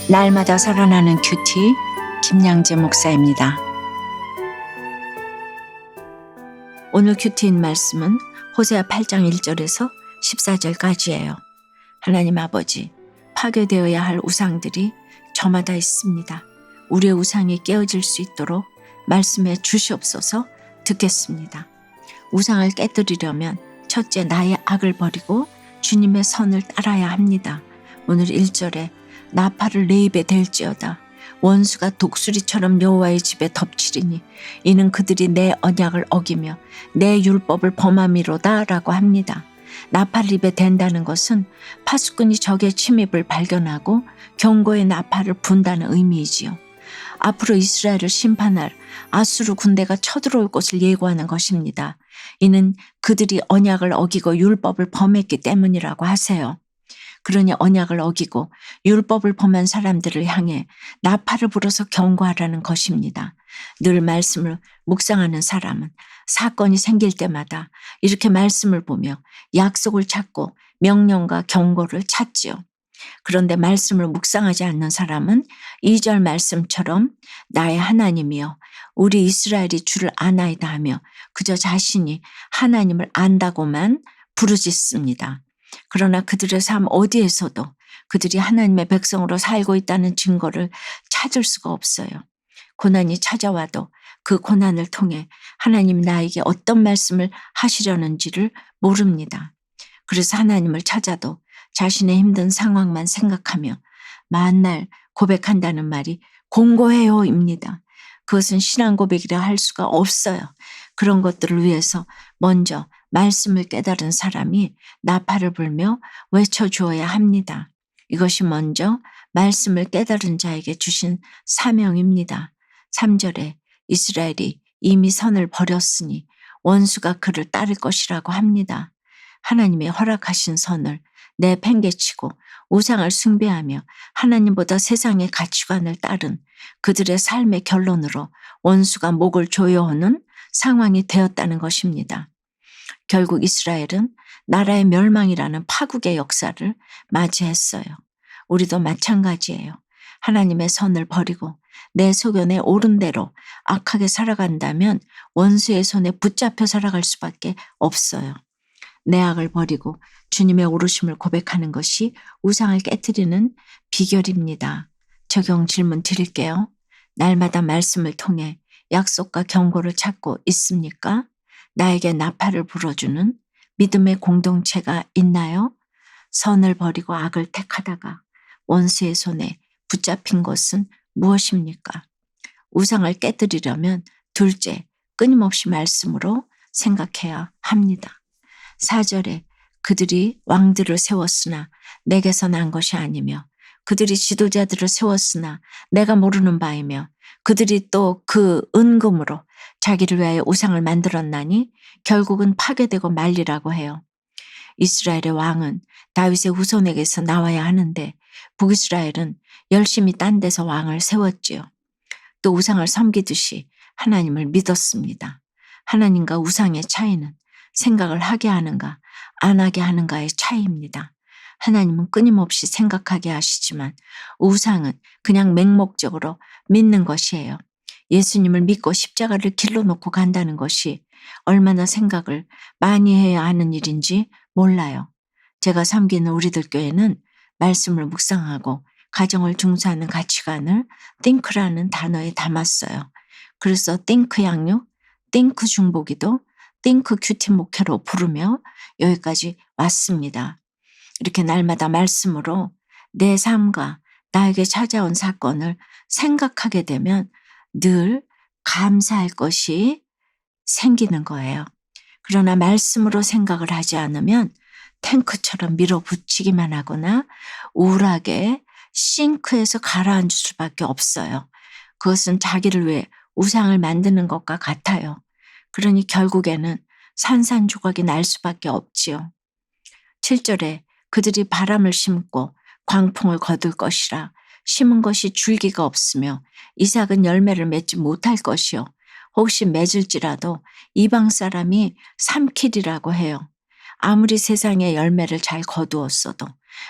날마다 살아나는 큐티 김양재 목사입니다. 오늘 큐티인 말씀은 호세아 8장 1절에서 14절까지예요. 하나님 아버지, 파괴되어야 할 우상들이 저마다 있습니다. 우리의 우상이 깨어질 수 있도록 말씀해 주시옵소서. 듣겠습니다. 우상을 깨뜨리려면 첫째 나의 악을 버리고 주님의 선을 따라야 합니다. 오늘 1절에 나팔을 내 입에 댈지어다. 원수가 독수리처럼 여호와의 집에 덮치리니 이는 그들이 내 언약을 어기며 내 율법을 범함이로다 라고 합니다. 나팔을 입에 댄다는 것은 파수꾼이 적의 침입을 발견하고 경고의 나팔을 분다는 의미이지요. 앞으로 이스라엘을 심판할 아수르 군대가 쳐들어올 것을 예고하는 것입니다. 이는 그들이 언약을 어기고 율법을 범했기 때문이라고 하세요. 그러니 언약을 어기고 율법을 범한 사람들을 향해 나팔을 불어서 경고하라는 것입니다. 늘 말씀을 묵상하는 사람은 사건이 생길 때마다 이렇게 말씀을 보며 약속을 찾고 명령과 경고를 찾지요. 그런데 말씀을 묵상하지 않는 사람은 2절 말씀처럼 나의 하나님이여 우리 이스라엘이 주를 아나이다 하며 그저 자신이 하나님을 안다고만 부르짖습니다. 그러나 그들의 삶 어디에서도 그들이 하나님의 백성으로 살고 있다는 증거를 찾을 수가 없어요. 고난이 찾아와도 그 고난을 통해 하나님 나에게 어떤 말씀을 하시려는지를 모릅니다. 그래서 하나님을 찾아도 자신의 힘든 상황만 생각하며 만날 고백한다는 말이 공고해요입니다. 그것은 신앙 고백이라 할 수가 없어요. 그런 것들을 위해서 먼저 말씀을 깨달은 사람이 나팔을 불며 외쳐주어야 합니다. 이것이 먼저 말씀을 깨달은 자에게 주신 사명입니다. 3절에 이스라엘이 이미 선을 버렸으니 원수가 그를 따를 것이라고 합니다. 하나님의 허락하신 선을 내팽개치고 우상을 숭배하며 하나님보다 세상의 가치관을 따른 그들의 삶의 결론으로 원수가 목을 조여오는 상황이 되었다는 것입니다. 결국 이스라엘은 나라의 멸망이라는 파국의 역사를 맞이했어요. 우리도 마찬가지예요. 하나님의 선을 버리고 내 소견에 옳은 대로 악하게 살아간다면 원수의 손에 붙잡혀 살아갈 수밖에 없어요. 내 악을 버리고 주님의 오르심을 고백하는 것이 우상을 깨뜨리는 비결입니다. 적용 질문 드릴게요. 날마다 말씀을 통해 약속과 경고를 찾고 있습니까? 나에게 나팔을 불어주는 믿음의 공동체가 있나요? 선을 버리고 악을 택하다가 원수의 손에 붙잡힌 것은 무엇입니까? 우상을 깨뜨리려면 둘째, 끊임없이 말씀으로 생각해야 합니다. 4절에 그들이 왕들을 세웠으나 내게서 난 것이 아니며 그들이 지도자들을 세웠으나 내가 모르는 바이며 그들이 또 그 은금으로 자기를 위하여 우상을 만들었나니 결국은 파괴되고 말리라고 해요. 이스라엘의 왕은 다윗의 후손에게서 나와야 하는데 북이스라엘은 열심히 딴 데서 왕을 세웠지요. 또 우상을 섬기듯이 하나님을 믿었습니다. 하나님과 우상의 차이는 생각을 하게 하는가 안 하게 하는가의 차이입니다. 하나님은 끊임없이 생각하게 하시지만 우상은 그냥 맹목적으로 믿는 것이에요. 예수님을 믿고 십자가를 길로 놓고 간다는 것이 얼마나 생각을 많이 해야 하는 일인지 몰라요. 제가 섬기는 우리들 교회는 말씀을 묵상하고 가정을 중수하는 가치관을 think라는 단어에 담았어요. 그래서 think 양육, think 중보기도, think 큐티 목회로 부르며 여기까지 왔습니다. 이렇게 날마다 말씀으로 내 삶과 나에게 찾아온 사건을 생각하게 되면 늘 감사할 것이 생기는 거예요. 그러나 말씀으로 생각을 하지 않으면 탱크처럼 밀어붙이기만 하거나 우울하게 싱크에서 가라앉을 수밖에 없어요. 그것은 자기를 위해 우상을 만드는 것과 같아요. 그러니 결국에는 산산조각이 날 수밖에 없지요. 7절에 그들이 바람을 심고 광풍을 거둘 것이라 심은 것이 줄기가 없으며 이삭은 열매를 맺지 못할 것이요 혹시 맺을지라도 이방 사람이 삼키리라고 해요. 아무리 세상의 열매를 잘 거두었어도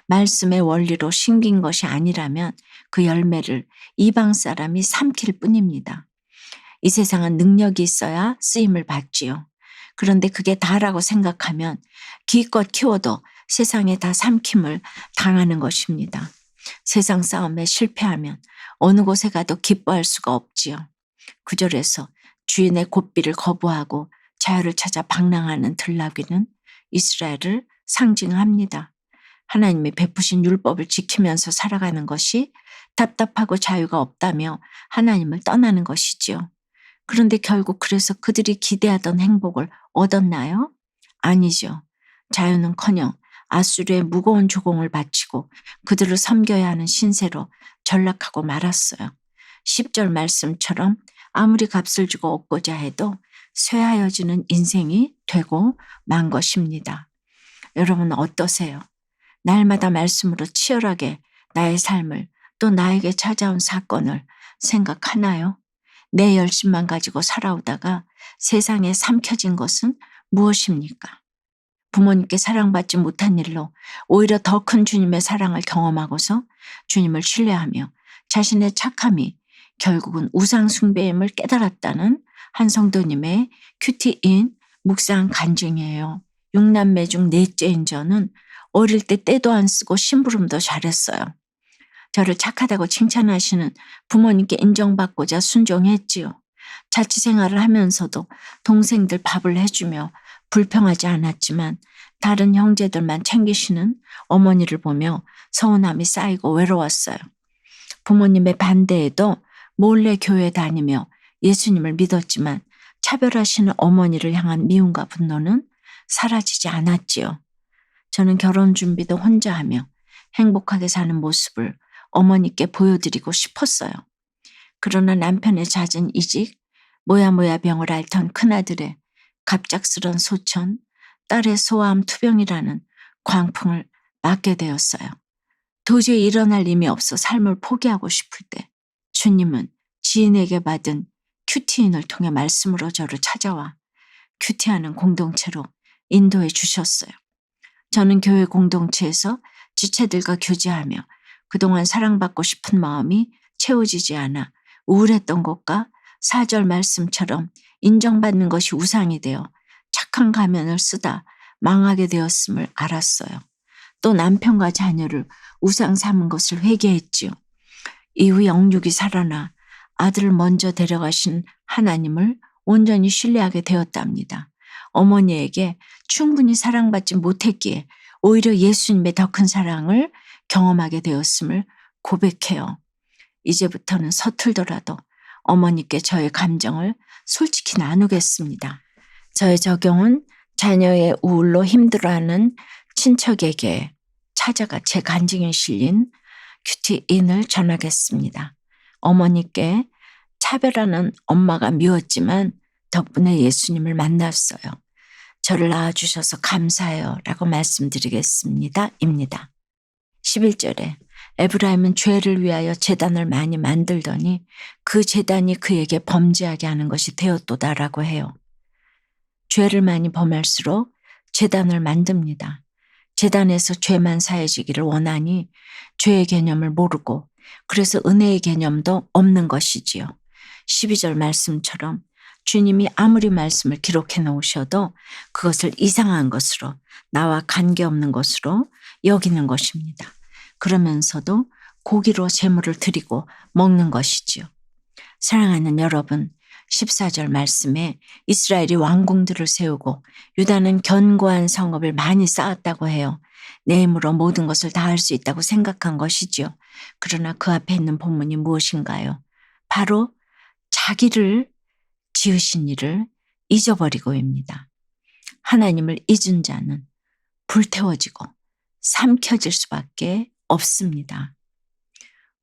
말씀의 원리로 심긴 것이 아니라면 그 열매를 이방 사람이 삼킬 뿐입니다. 이 세상은 능력이 있어야 쓰임을 받지요. 그런데 그게 다라고 생각하면 기껏 키워도 세상에 다 삼킴을 당하는 것입니다. 세상 싸움에 실패하면 어느 곳에 가도 기뻐할 수가 없지요. 9절에서 주인의 고삐를 거부하고 자유를 찾아 방랑하는 들나귀는 이스라엘을 상징합니다. 하나님이 베푸신 율법을 지키면서 살아가는 것이 답답하고 자유가 없다며 하나님을 떠나는 것이지요. 그런데 결국 그래서 그들이 기대하던 행복을 얻었나요? 아니죠. 자유는커녕 아수르의 무거운 조공을 바치고 그들을 섬겨야 하는 신세로 전락하고 말았어요. 10절 말씀처럼 아무리 값을 주고 얻고자 해도 쇠하여지는 인생이 되고 만 것입니다. 여러분 어떠세요? 날마다 말씀으로 치열하게 나의 삶을 또 나에게 찾아온 사건을 생각하나요? 내 열심만 가지고 살아오다가 세상에 삼켜진 것은 무엇입니까? 부모님께 사랑받지 못한 일로 오히려 더 큰 주님의 사랑을 경험하고서 주님을 신뢰하며 자신의 착함이 결국은 우상 숭배임을 깨달았다는 한 성도님의 큐티인 묵상 간증이에요. 6남매 중 넷째인 저는 어릴 때 때도 안 쓰고 심부름도 잘했어요. 저를 착하다고 칭찬하시는 부모님께 인정받고자 순종했지요. 자취생활을 하면서도 동생들 밥을 해주며 불평하지 않았지만 다른 형제들만 챙기시는 어머니를 보며 서운함이 쌓이고 외로웠어요. 부모님의 반대에도 몰래 교회 다니며 예수님을 믿었지만 차별하시는 어머니를 향한 미움과 분노는 사라지지 않았지요. 저는 결혼 준비도 혼자 하며 행복하게 사는 모습을 어머니께 보여드리고 싶었어요. 그러나 남편의 잦은 이직, 모야모야 병을 앓던 큰아들의 갑작스런 소천, 딸의 소아암 투병이라는 광풍을 맞게 되었어요. 도저히 일어날 힘이 없어 삶을 포기하고 싶을 때 주님은 지인에게 받은 큐티인을 통해 말씀으로 저를 찾아와 큐티하는 공동체로 인도해 주셨어요. 저는 교회 공동체에서 지체들과 교제하며 그동안 사랑받고 싶은 마음이 채워지지 않아 우울했던 것과 4절 말씀처럼 인정받는 것이 우상이 되어 착한 가면을 쓰다 망하게 되었음을 알았어요. 또 남편과 자녀를 우상 삼은 것을 회개했지요. 이후 영육이 살아나 아들을 먼저 데려가신 하나님을 온전히 신뢰하게 되었답니다. 어머니에게 충분히 사랑받지 못했기에 오히려 예수님의 더 큰 사랑을 경험하게 되었음을 고백해요. 이제부터는 서툴더라도 어머니께 저의 감정을 솔직히 나누겠습니다. 저의 적용은 자녀의 우울로 힘들어하는 친척에게 찾아가 제 간증에 실린 큐티인을 전하겠습니다. 어머니께 차별하는 엄마가 미웠지만 덕분에 예수님을 만났어요. 저를 낳아주셔서 감사해요 라고 말씀드리겠습니다. 입니다. 11절에 에브라임은 죄를 위하여 제단을 많이 만들더니 그 제단이 그에게 범죄하게 하는 것이 되었도다라고 해요. 죄를 많이 범할수록 제단을 만듭니다. 제단에서 죄만 사해지기를 원하니 죄의 개념을 모르고 그래서 은혜의 개념도 없는 것이지요. 12절 말씀처럼 주님이 아무리 말씀을 기록해 놓으셔도 그것을 이상한 것으로 나와 관계없는 것으로 여기는 것입니다. 그러면서도 고기로 제물을 드리고 먹는 것이지요. 사랑하는 여러분, 14절 말씀에 이스라엘이 왕궁들을 세우고 유다는 견고한 성읍을 많이 쌓았다고 해요. 내 힘으로 모든 것을 다 할 수 있다고 생각한 것이지요. 그러나 그 앞에 있는 본문이 무엇인가요? 바로 자기를 지으신 이를 잊어버리고입니다. 하나님을 잊은 자는 불태워지고 삼켜질 수밖에 없습니다.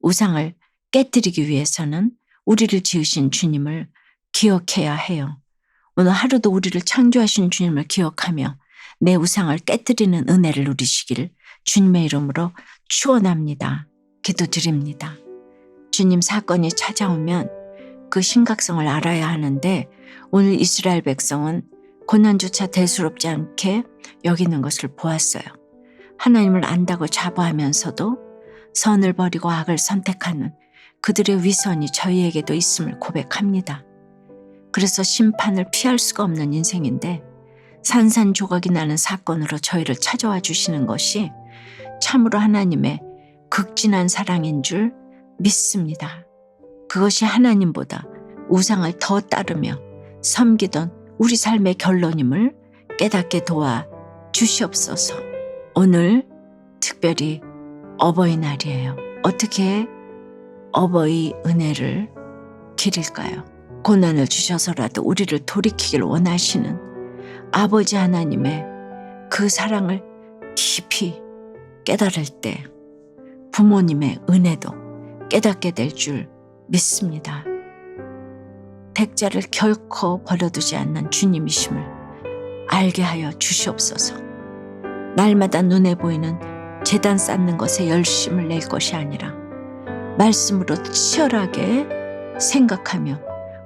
우상을 깨뜨리기 위해서는 우리를 지으신 주님을 기억해야 해요. 오늘 하루도 우리를 창조하신 주님을 기억하며 내 우상을 깨뜨리는 은혜를 누리시기를 주님의 이름으로 축원합니다. 기도드립니다. 주님 사건이 찾아오면 그 심각성을 알아야 하는데 오늘 이스라엘 백성은 고난조차 대수롭지 않게 여기는 것을 보았어요. 하나님을 안다고 자부하면서도 선을 버리고 악을 선택하는 그들의 위선이 저희에게도 있음을 고백합니다. 그래서 심판을 피할 수가 없는 인생인데 산산조각이 나는 사건으로 저희를 찾아와 주시는 것이 참으로 하나님의 극진한 사랑인 줄 믿습니다. 그것이 하나님보다 우상을 더 따르며 섬기던 우리 삶의 결론임을 깨닫게 도와 주시옵소서. 오늘 특별히 어버이날이에요. 어떻게 어버이 은혜를 기릴까요? 고난을 주셔서라도 우리를 돌이키길 원하시는 아버지 하나님의 그 사랑을 깊이 깨달을 때 부모님의 은혜도 깨닫게 될 줄 믿습니다. 백자를 결코 버려두지 않는 주님이심을 알게 하여 주시옵소서. 날마다 눈에 보이는 제단 쌓는 것에 열심을 낼 것이 아니라 말씀으로 치열하게 생각하며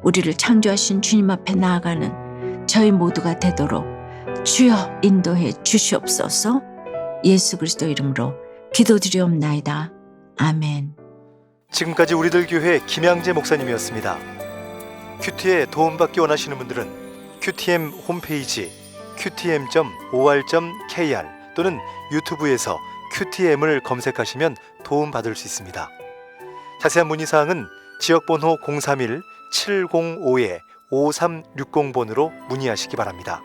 우리를 창조하신 주님 앞에 나아가는 저희 모두가 되도록 주여 인도해 주시옵소서. 예수 그리스도 이름으로 기도드리옵나이다. 아멘. 지금까지 우리들 교회 김양재 목사님이었습니다. 큐티에 도움받기 원하시는 분들은 QTM 홈페이지 qtm.or.kr 또는 유튜브에서 QTM을 검색하시면 도움받을 수 있습니다. 자세한 문의사항은 지역번호 031-705-5360번으로 문의하시기 바랍니다.